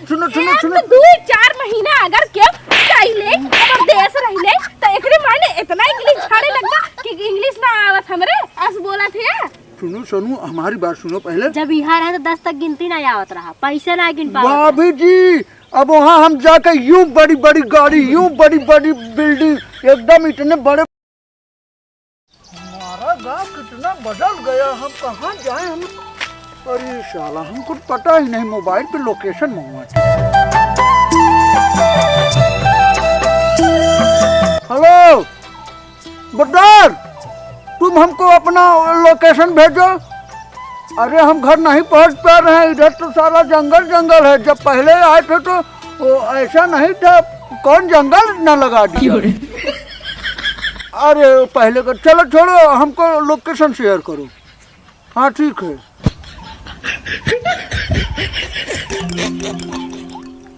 सुनो सुनो सुनो। 2-4 महीना अगर के पहले और देश रहिले तो एकरे माने इतना इंग्लिश छाड़े लगता कि इंग्लिश ना आवत हमरे ऐसे बोला थे। सुनो सुनो हमारी बात सुनो पहले। जब बिहार है तो 10 तक गिनती नहीं आवत रहा, पैसे ना गिन पावत। भाभी जी अब वहाँ हम जाकर यूं बड़ी बड़ी गाड़ी, यूं बड़ी बड़ी बिल्डिंग, एकदम इतने बड़े। हमारा गांव कितना बदल गया, हम कहाँ जाए हम। अरे साला हमको पता ही नहीं, मोबाइल पे लोकेशन मंगवा। हेलो बदर, तुम हमको अपना लोकेशन भेजो। अरे हम घर नहीं पहुंच पा रहे हैं, इधर तो सारा जंगल जंगल है। जब पहले आए थे तो वो ऐसा नहीं था, कौन जंगल न लगा दिया। अरे पहले का चलो छोड़ो, हमको लोकेशन शेयर करो। हाँ ठीक है।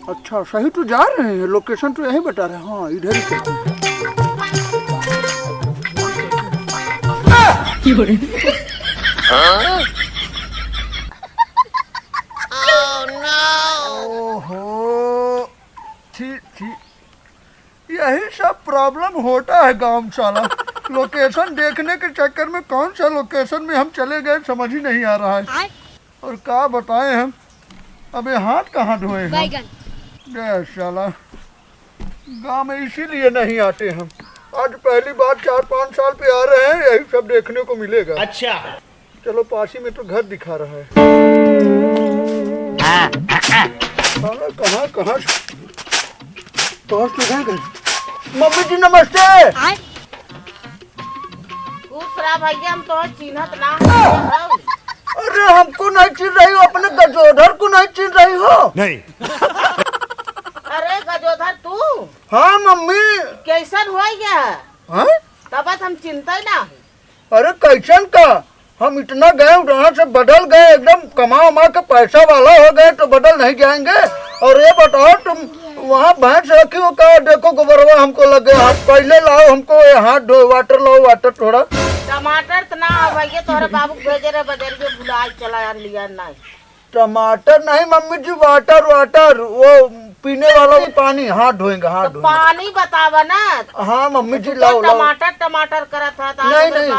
अच्छा सही तो जा रहे हैं, लोकेशन तो यही बता रहे हैं। हाँ इधर ही। ओहो ठीक ठीक, यही सब प्रॉब्लम होता है गांव में साला। लोकेशन देखने के चक्कर में कौन सा लोकेशन में हम चले गए समझ ही नहीं आ रहा है। और क्या बताएं हम, अबे हाथ कहाँ धोए हैं साला। गांव में इसीलिए नहीं आते हम। आज पहली बार 4-5 साल पे आ रहे हैं, यही सब देखने को मिलेगा। अच्छा चलो पास ही में तो घर दिखा रहा है। साला कहाँ कहाँ पहुँच तो गए। मम्मी जी नमस्ते। भैया हम तो चिन्हत ना। अरे हमको नहीं चिन रही हो, अपने गजोधर को नहीं चिन रही हो? नहीं। अरे गजोधर तू? हाँ मम्मी। कैसन हो गया? हाँ? तब हम चिंता ना। अरे कैसन का, हम इतना गए वहाँ से बदल गए, एकदम कमा उमा के पैसा वाला हो गए तो बदल नहीं जाएंगे। और ये बताओ तुम वहाँ भैंस रखी हो क्या? देखो गोबरवा हमको लगे। हाथ पहले लाओ, हमको हाथ धो, वाटर लाओ, वाटर थोड़ा। टमाटर तो ना भैया, तोहरे बाबू भेजे रहे बदल के भुला चला लिया नहीं। टमाटर नहीं मम्मी जी, वाटर वाटर, वो पीने वाला पानी, हाथ धोएंगे हाथ तो पानी बतावा ना। हाँ मम्मी जी लाओ लाओ। टमाटर टमाटर करा था। नहीं नहीं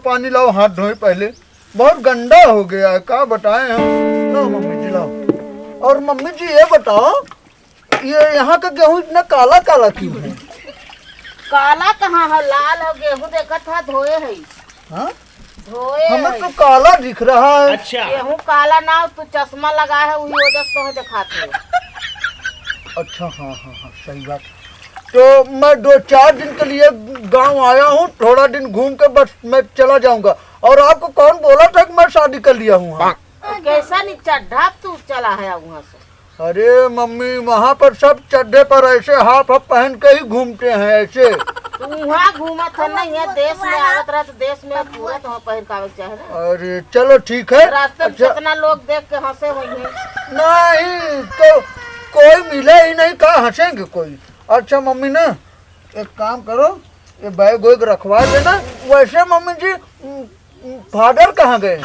पानी लाओ हाथ धोए पहले, बहुत गंदा हो गया है, क्या बताएं हम। लो मम्मी जी लाओ। और मम्मी जी ये बताओ, ये यहाँ का गेहूँ इतना काला काला क्यों है? काला कहाँ है, लाल है गेहूँ, देखा था धोए है। हाँ? धोए हमें तो काला दिख रहा है। अच्छा गेहूँ काला ना, तू चश्मा लगा है वही वजह से तो दिखाते। अच्छा हाँ हाँ हाँ सही बात। तो मैं 2-4 दिन के लिए गांव आया हूँ, थोड़ा दिन घूम के बस मैं चला जाऊंगा। और आपको कौन बोला था कि मैं शादी कर लिया हूँ? कैसा नहीं चढ़ा तू चला है वहाँ से? अरे मम्मी वहाँ पर सब चड्ढे पर ऐसे हाफ हाफ पहन के ही घूमते हैं ऐसे। तू वहाँ घूमा था नहीं है, देश में आवत रहा तो देश में पूरा तो पहन कावे चाहे। अरे चलो ठीक है। रास्ते में कितना लोग देख के हंसे हुए हैं। नहीं तो कोई मिले ही नहीं, कहाँ हंसेंगे कोई। अच्छा मम्मी ना एक काम करो, ये बैग वैग रखवा देना। वैसे मम्मी जी फादर कहाँ गए?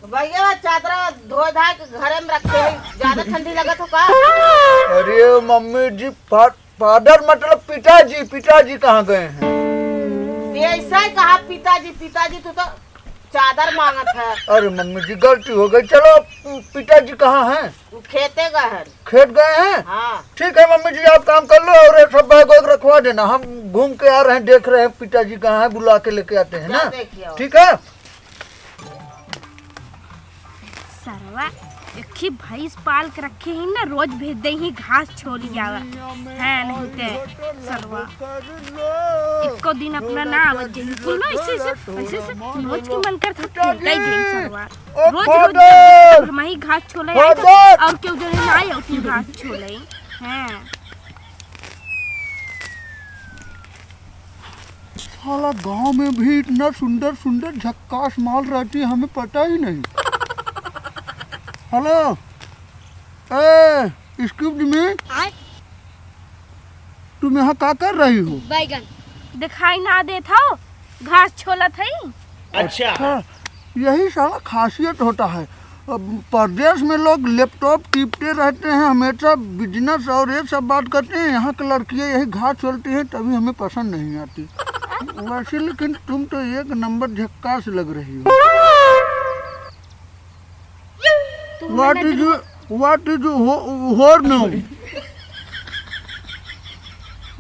भैया चादर धो धा के घरे में रखे हैं, ज्यादा ठंडी लगत हो का? अरे मम्मी जी फादर मतलब पिताजी, पिताजी कहाँ गए हैं? ऐसा ही कहा पिताजी, पिताजी तू तो चादर मांगत है। अरे मम्मी जी गलती हो गई। चलो पिताजी कहाँ हैं? खेते गए हैं। खेत गए हैं? हाँ ठीक है मम्मी जी आप काम कर लो और ये सब बैग वैग रखवा देना। हम घूम के आ रहे हैं, देख रहे हैं पिताजी कहाँ हैं, बुला के लेके आते हैं ना। ठीक है। सरवा एक ही भैंस पाल के रखे ही ना, रोज भेज दे ही घास छोड़ी आवा है नहीं ते सरवा एको दिन अपना ना आवत जे कुल ना ऐसे रोज की मन कर था कई दिन सरवा रोज हम ही घास छोले आई और क्यों जो ना आए उतनी घास छोले हैं। साला गांव में भी इतना सुंदर सुंदर झक्कास माल रहती है, हमें पता ही नहीं। हेलो एक्सक्यूज मी, तुम यहाँ क्या कर रही हो? बैगन दिखाई ना देता हो, घास छोला थी। अच्छा यही साला खासियत होता है। परदेश में लोग लैपटॉप टीपते रहते हैं, हमेशा बिजनेस और ये सब बात करते हैं। यहाँ की लड़कियाँ यही घास चलती हैं, तभी हमें पसंद नहीं आती। वैसे लेकिन तुम तो एक नंबर झक्कास लग रही हो। What is your name?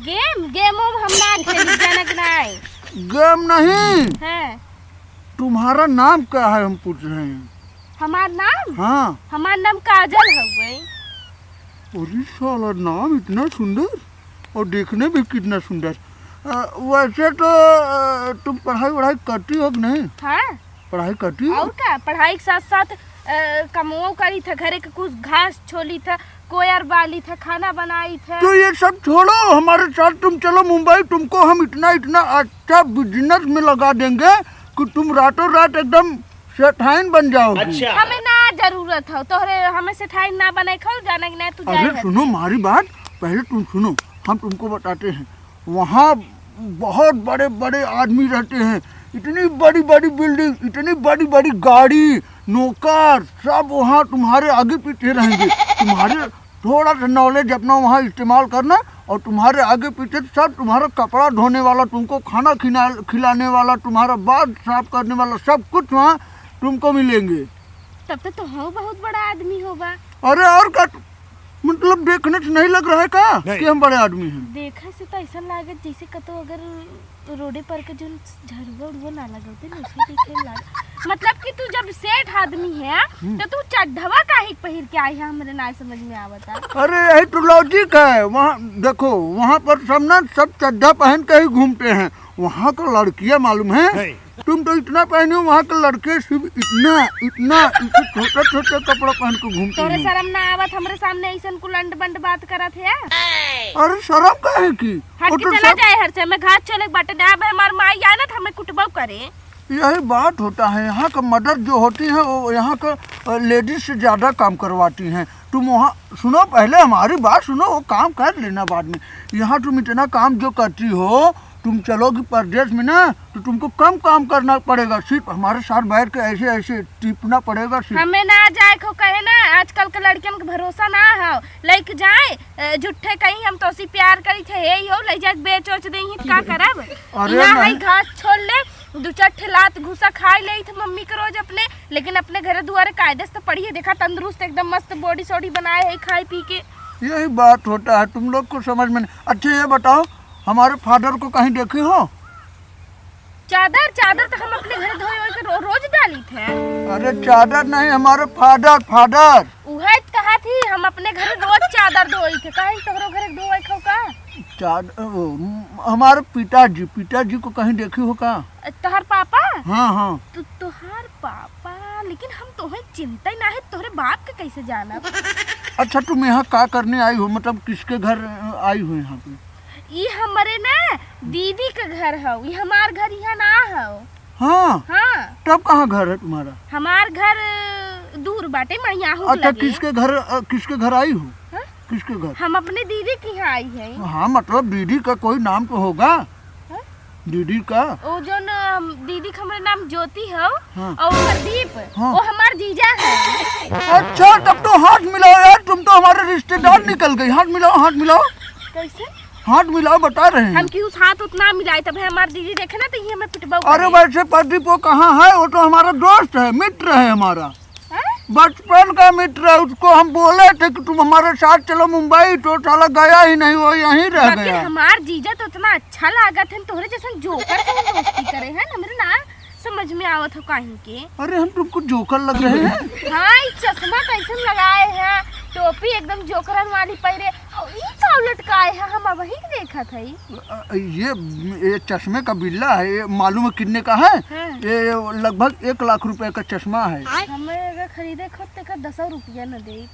Game हम ना खेली जनक नहीं। गेम नहीं, है तुम्हारा नाम क्या है हम पूछ रहे हैं। हमार नाम? हाँ। हमार नाम काजल है। अरे साला नाम इतना सुंदर और देखने भी कितना सुंदर। वैसे तो तुम पढ़ाई करती हो कि नहीं? हाँ पढ़ाई करती हो? और क्या, पढ़ाई के साथ साथ कमो करी था, घरे के कुछ घास छोली था, कोयर बाली था, खाना बनाई था। तो ये सब छोड़ो, हमारे साथ तुम चलो मुंबई। तुमको हम इतना अच्छा बिजनेस में लगा देंगे कि तुम रातों रात एकदम सेठाइन बन जाओगे। अच्छा। हमें ना जरूरत हो तोहरे, हमें सेठाइन ना बने खो जाने के नहीं तू जाए। अरे सुनो हमारी बात, पहले तुम सुनो, हम तुमको बताते हैं। वहाँ बहुत बड़े बड़े आदमी रहते हैं, इतनी बड़ी बड़ी बिल्डिंग, इतनी बड़ी बड़ी गाड़ी, नौकर, सब वहाँ तुम्हारे आगे पीछे रहेंगे। तुम्हारे थोड़ा सा नॉलेज अपना वहाँ इस्तेमाल करना, और तुम्हारे आगे पीछे सब तुम्हारा कपड़ा धोने वाला, तुमको खाना खिलाने वाला, तुम्हारा बाल साफ करने वाला, सब कुछ वहाँ तुमको मिलेंगे। तब तो हो बहुत बड़ा आदमी होगा। अरे और क्या, मतलब देखने से नहीं लग रहा है का कि हम बड़े आदमी हैं? देखा से तो ऐसा लागत जैसे कतो अगर रोडे पर के जो झड़ुआ उड़ुआ ना लगते ना उसे देखे लाग। मतलब कि तू जब सेठ आदमी है तो तू चड्ढवा काहे पहिर के आई है, हमरे ना समझ में आवता। अरे यही तो लॉजिक है। वहाँ देखो, वहाँ पर सब चड्ढा पहन के ही घूमते हैं। वहाँ का लड़कियाँ मालूम है, तुम तो इतना पहने हो, वहाँ के लड़के सिर्फ इतना छोटे छोटे कपड़ा पहन के घूमते तोरे हैं। शर्म ना आवत हमरे सामने ऐसन कुलंड बंड बात करत है? अरे शर्म काहे की? हट वो के तो चला सब जाए हर से, मैं घास चले बाटे ना हमार माई आए ना तो हमें कुटबो करे। यही बात होता है। यहाँ का मदर जो होती है वो यहाँ का लेडीज से ज्यादा काम करवाती हैं। तुम वहाँ सुनो, पहले हमारी बात सुनो, वो काम कर लेना बाद में। यहाँ तुम इतना काम जो करती हो, तुम चलोगी परदेश में ना तो तुमको कम काम करना पड़ेगा, सिर्फ हमारे साथ बैठ के ऐसे ऐसे टिपना पड़ेगा सिर्फ। हमें ना जाए को कहे ना, आजकल के लड़कियन के भरोसा ना हो, लेके जाए झूठे कहीं हम तो सी प्यार करी थे यही हो, ले जाके बेच ओच दे ही का करब। यहाँ है घास छोड़ ले, दो चार ठेलात घुसा खाई ले थे मम्मी के रोज अपने, लेकिन अपने घरे दुआरे कायदे से पढ़िए, देखा तंदुरुस्त एकदम मस्त बॉडी सॉडी बनाए है खाई पी के। यही बात होता है, तुम लोग को समझ में नहीं। अच्छा ये बताओ, हमारे फादर को कहीं देखी हो? चादर तो हम अपने घर धोए के रोज डाली थे। अरे चादर नहीं, हमारे फादर उहे कहा थी हम अपने घर रोज चादर धोई थे, कहीं तोहरो घर धोए खो का? चादर हमारे पिताजी को कहीं देखी हो का? तोहर पापा? हाँ। तोहर पापा, लेकिन हम तोहे चिंता ही ना है, तोहरे बाप के कैसे जाना? अच्छा तुम यहाँ क्या करने आई हो, मतलब किसके घर आई हो यहाँ पे? ये हमारे ना दीदी का घर है, ये हमार घर यहाँ ना है। हाँ। तब कहाँ घर है तुम्हारा? हमार घर दूर बाटे, मैं यहाँ हूँ। अच्छा किसके घर आई हो? हा? किसके घर? हम अपने दीदी के यहाँ आई है। हाँ मतलब दीदी का कोई नाम तो होगा? हा? दीदी का वो जो दीदी का हमारा नाम ज्योति है। हाँ। और प्रदीप। हाँ। वो हमार जीजा है। अच्छा तब तो हाथ मिलाओ यार, तुम तो हमारे रिश्तेदार निकल गई। हाथ मिलाओ। कैसे हाथ मिलाओ, बता रहे हैं। हम क्यों हाथ उतना मिलाए, तब हमारी दीदी देखे ना तो ये हमें पिटवाओ। अरे वैसे प्रदीप वो कहाँ है? वो तो हमारा दोस्त है, मित्र है हमारा, बचपन का मित्र है। उसको हम बोले थे कि तुम हमारे साथ चलो मुंबई, तो साला गया ही नहीं, वो यहीं रह गया। हमार जीजा तो इतना अच्छा लागत है, तोहरे जैसे जोकर से दोस्ती करे हैं ना, मेरे ना समझ में आवत हो कहीं के। अरे हम तुमको जोकर लग रहे हैं? हाँ, चश्मा कैसे लगाए हैं, टोपी एकदम जोकरन वाली पहरे, और ये चाव लटकाए हैं, हम वही देखा था। ये चश्मे का बिल्ला है, ये मालूम है कितने का है? हाँ। ये लगभग 1 लाख रुपए का चश्मा है। हमें अगर खरीदे खुद का 10 रुपया न दे।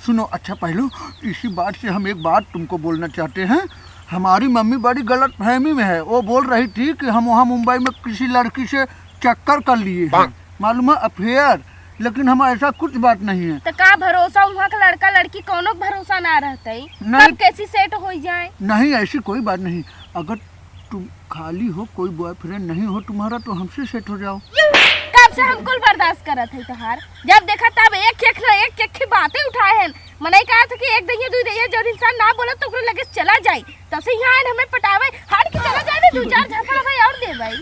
सुनो, अच्छा पहले इसी बात से हम एक बात तुमको बोलना चाहते हैं। हमारी मम्मी बड़ी गलत फहमी में है। वो बोल रही थी कि हम वहाँ मुंबई में किसी लड़की से चक्कर कर लिए हैं, मालूम है, अफेयर। लेकिन हम ऐसा कुछ बात नहीं है। तो का भरोसा, वहाँ का लड़का लड़की कोनो भरोसा ना रहता है, कब कैसी सेट हो जाए? नहीं ऐसी कोई बात नहीं। अगर तुम खाली हो, कोई बॉयफ्रेंड नहीं हो तुम्हारा, तो हमसे सेट हो जाओ। कब से हम कुल बर्दाश्त करत है तोहार। जब देखा तब एक की बातें उठाए हैं। मने कहा था कि एक दहिया दू दहिया जो इंसान ना बोले तो ओकरे लगे चला जाए। तब से यहाँ हमें पटावे हार के चला जाए ना 2-4 झापड़ भाई और दे भाई।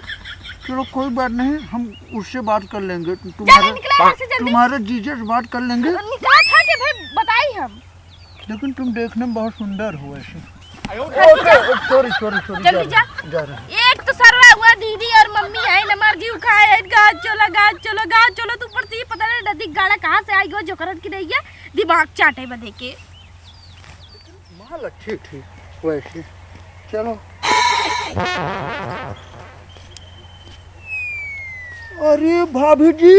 चलो कोई बात नहीं, हम उससे बात कर लेंगे। तुम्हारे जीजे से बात कर लेंगे। निकला था कि भाई बताई हम। लेकिन तुम देखने में बहुत सुंदर हो ऐसे। सॉरी जल्दी जा। एक तो सरवा हुआ दीदी और मम्मी है न मर्गी उखाए गाज चलो तू पर से पता नहीं नदी गाड़ा कहां से आई गो जो करत की रही है दिमाग चाटे बदे के। माल अच्छी थी वैसे। चलो अरे भाभी जी,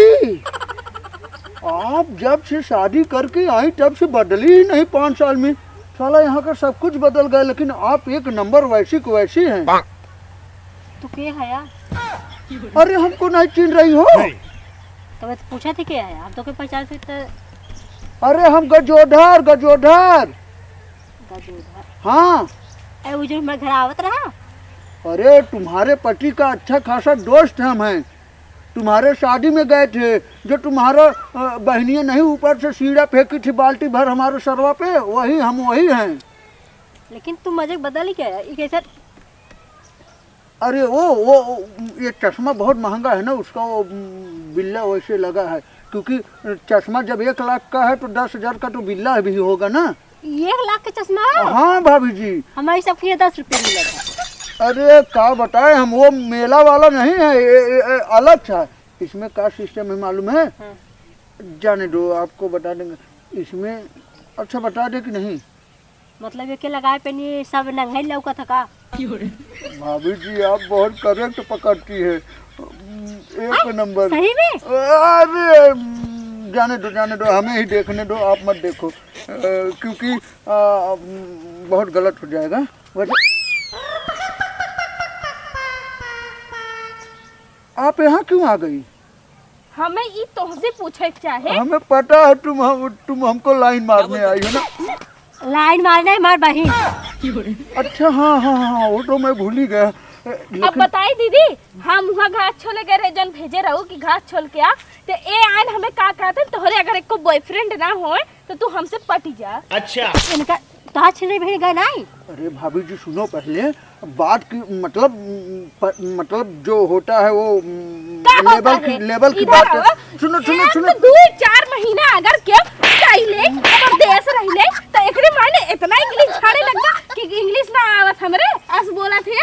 आप जब से शादी करके आई तब से बदली ही नहीं 5 साल में। साला यहाँ का सब कुछ बदल गया, लेकिन आप एक नंबर वैसी को वैसी हैं। तू के है यार? अरे हमको नहीं चिन रही हो? तो मैं पूछा थी क्या है, आप तो कोई पहचान से तो। अरे हम गजोधर। हाँ ए वो जो मेरे घर आवत रहा। अरे तुम्हारे पति का अच्छा खासा दोस्त हम हैं। तुम्हारे शादी में गए थे, जो तुम्हारा बहनियाँ नहीं ऊपर से सीढ़ा फेंकी थी बाल्टी भर हमारे सरवा पे, वही हैं। लेकिन तुम मजे बदल ही क्या है ये कैसे? अरे वो ये चश्मा बहुत महंगा है ना, उसका वो बिल्ला वैसे लगा है। क्योंकि चश्मा जब 1 लाख का है तो 10,000 का तो बिल्ला भी होगा ना। 1 लाख का चश्मा है? हाँ भाभी जी, हमारी सबके 10 रुपये मिला था। अरे क्या बताए, हम वो मेला वाला नहीं है, ये अलग था। इसमें क्या सिस्टम है मालूम है? हाँ। जाने दो, आपको बता देंगे इसमें। अच्छा बता दे कि नहीं? मतलब ये के लगाए पे नहीं सब नंगे लौका था का? भाभी जी आप बहुत करेक्ट पकड़ती है, 1 नंबर। सही में? अरे जाने दो, हमें ही देखने दो, आप मत देखो। क्योंकि बहुत गलत हो जाएगा। वैसे आप यहाँ क्यों आ गई? हमें ये तुमसे पूछे चाहे। हमें पता है तुम हमको लाइन मारने आई हो ना। लाइन मारना है हमारी बहन। अच्छा हाँ, वो तो मैं भूल ही गया। अब बताई दीदी, हम वहाँ घास छोले गए जन भेजे रहो कि घास छोल के आ तो ए आन हमें का कहते तोहरे अगर एक को बॉयफ्रेंड ना हो तो तू हमसे पटी जा। अच्छा इनका तो छिले भेड़ गए नहीं। अरे भाभी जी सुनो, पहले बात की मतलब जो होता है वो लेवल की बात है। सुनो 2-4 महीना अगर के पहले और देश रहिले तो एकरे माने इतना इंग्लिश छाड़े लगता कि इंग्लिश ना आवत हमरे ऐसे बोला थे।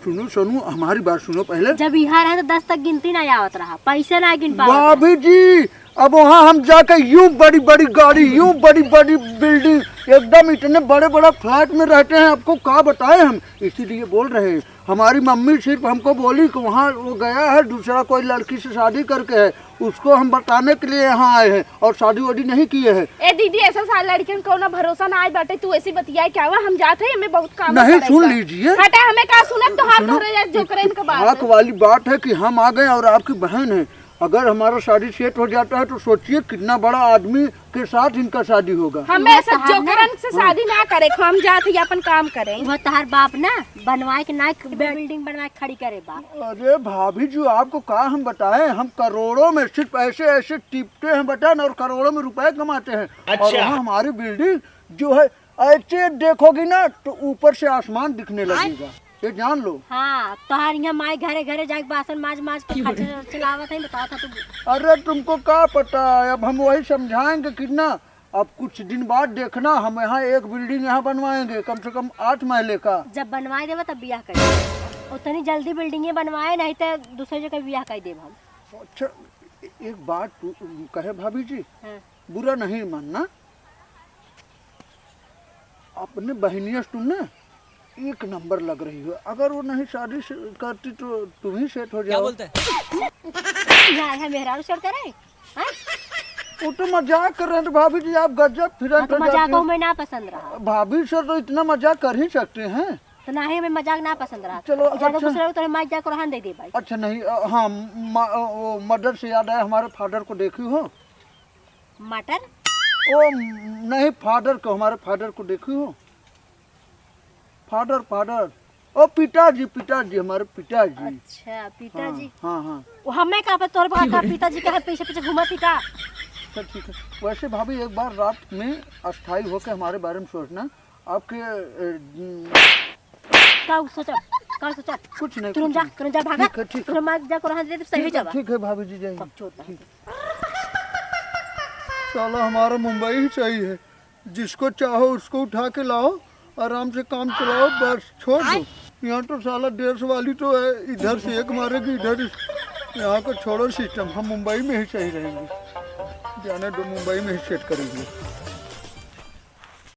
सुनो हमारी बात सुनो पहले। जब यहाँ रहे तो 10 तक गिनती ना आवत रहा, पैसे ना गिन पावत। भाभी जी अब वहाँ हम जाकर यूं बड़ी गाड़ी, यूं बड़ी बिल्डिंग, एकदम इतने बड़े फ्लैट में रहते हैं, आपको क्या बताएं हम। इसीलिए बोल रहे हैं, हमारी मम्मी सिर्फ हमको बोली कि वहाँ वो गया है दूसरा कोई लड़की से शादी करके है, उसको हम बताने के लिए यहाँ आए हैं और शादी वादी नहीं किए हैं। ए दीदी ऐसा साल लड़कियन को ना भरोसा ना आए बाटे, तू ऐसी बतियाए क्या हुआ? हम जाते हैं, हमें बहुत काम नहीं सुन लीजिए। हटा हमें का सुनत तो हाथ धरे जो करे इनका बात। हक वाली बात है कि हम आ गए और आपकी बहन है। अगर हमारा शादी सेट हो जाता है तो सोचिए कितना बड़ा आदमी के साथ इनका शादी होगा। हमें ऐसा जोकरन से शादी ना करे, हम जाते ही अपन काम करें। वो तहार बाप ना बनवाए के ना बिल्डिंग बनवाए खड़ी करे बाप। अरे भाभी जी आपको क्या हम बताएं, हम करोड़ों में सिर्फ ऐसे टिपते हैं बटन और करोड़ों में रुपए कमाते हैं। अच्छा। और वहाँ हमारी बिल्डिंग जो है ऐसे देखोगी ना तो ऊपर से आसमान दिखने लगेगा, ये जान लो। हाँ तोहार यहाँ माई घरे जाके बासन माज के खर्चा चलावत है, बताओ था तू। अरे तुमको क्या पता है, अब हम वही समझाएंगे कितना। अब कुछ दिन बाद देखना, हम यहाँ एक बिल्डिंग यहाँ बनवाएंगे कम से कम 8 महले का। जब बनवाए देवा तब बियाह कर, उतनी जल्दी बिल्डिंग बनवाए नहीं तो दूसरे जगह बियाह कर देव हम। अच्छा एक बात कहे भाभी जी, हाँ। बुरा नहीं मानना, अपने बहनिया तुम ना 1 नंबर लग रही हो। अगर वो नहीं शादी करती तो तुम ही सेट हो जाओ। क्या बोलते हैं? यहाँ मेहरारू सेट करे। हाँ? वो तो मजाक कर रहे हैं भाभी जी, आप गजब फिर तो मजाक में ना पसंद रहा। भाभी से तो इतना मजाक कर ही सकते हैं। तो ना ही हमें मजाक ना पसंद रहा। चलो, ज्यादा अच्छा। खुश रहो तो माइक जाकर रहन दे दे भाई। अच्छा नहीं, हाँ मर्डर से याद आया, हमारे फादर को देखी हो? मटर? ओ नहीं, फादर को, हमारे फादर को देखी हो? फादर ओ पिताजी हमारे पिताजी। अच्छा पिताजी। हाँ हाँ वो हमें कहा पे तोर का पिताजी का पीछे पीछे घुमाती का। तो ठीक है। वैसे भाभी एक बार रात में अस्थायी होकर हमारे बारे में सोचना। आपके का सोचा कुछ नहीं तुरंत जा भागा। ठीक है। तुरंत मार जा को रहा दे सही जावा। ठीक है भाभी जी जाइए। कब छोड़ता है। साला हमारा मुंबई ही चाहिए, जिसको चाहो उसको उठा के लाओ, आराम से काम चलाओ, बस छोड़ दो। यहाँ तो साला 150 वाली तो है, इधर से एक मारेगी इधर। यहाँ को छोड़ो सिस्टम, हम मुंबई में ही सही रहेंगे। जाने दो, मुंबई में ही सेट करेंगे।